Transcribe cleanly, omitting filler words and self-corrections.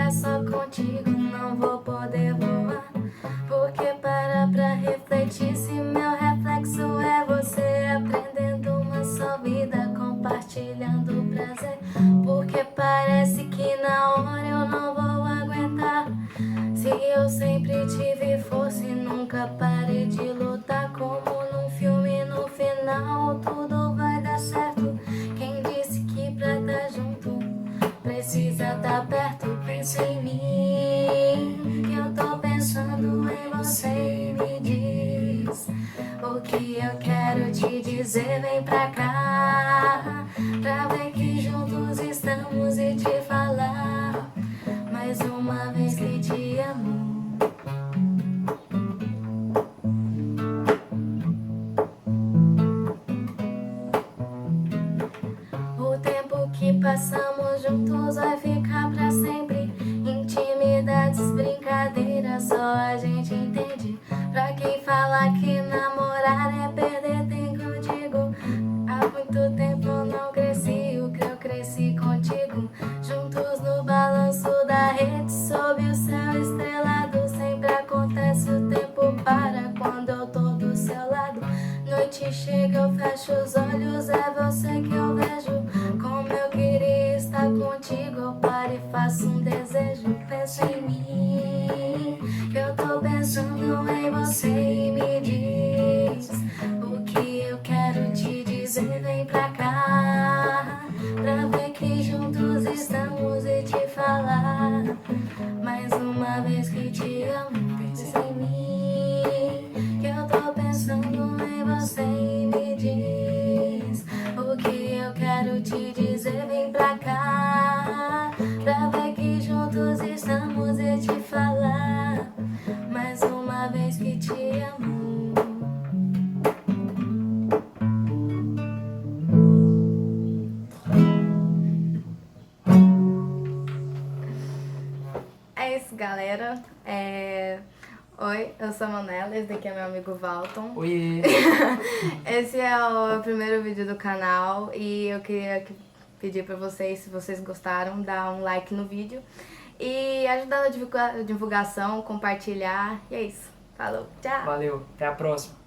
é só contigo, não vou poder voar. Porque para pra refletir se meu reflexo é você, aprendendo uma só vida, compartilhando o prazer. Porque parece que na hora eu não vou aguentar. Se eu sempre tive força e nunca parei de lutar, como num filme no final tudo vai dar certo. Quem disse que pra tá junto precisa tá perto? Pensa em mim, que eu tô pensando em você e me diz o que eu quero te dizer. Vem pra cá, pra ver que juntos estamos e te falar mais uma vez que te amo. O tempo que passamos juntos vai ficar pra sempre. Intimidades, brincadeiras, só a gente entende. Pra quem fala que namorar é perder tempo, eu digo, há muito tempo eu não cresci o que eu cresci contigo. Juntos no balanço da rede, sob o céu estrelado. Sempre acontece, o tempo para quando eu tô do seu lado. Noite chega, eu fecho os olhos, é você que eu vejo. Como eu queria estar contigo, eu paro e faço um desejo. Pensa em mim, que eu tô pensando em você e me diz o que eu quero te dizer. Vem pra cá, pra ver que juntos estamos e te falar mais uma vez que te amo. Pensa em mim, que eu tô pensando em você e me diz o que eu quero te dizer. Vem pra cá, pra ver que juntos estamos e te falar mais uma vez que te amo. É isso, galera. Oi, eu sou a Manela, esse daqui é meu amigo Valton. Oiê! Esse é o primeiro vídeo do canal e eu queria pedir pra vocês, se vocês gostaram, dar um like no vídeo e ajudar na divulgação, compartilhar. E é isso. Falou, tchau! Valeu, até a próxima!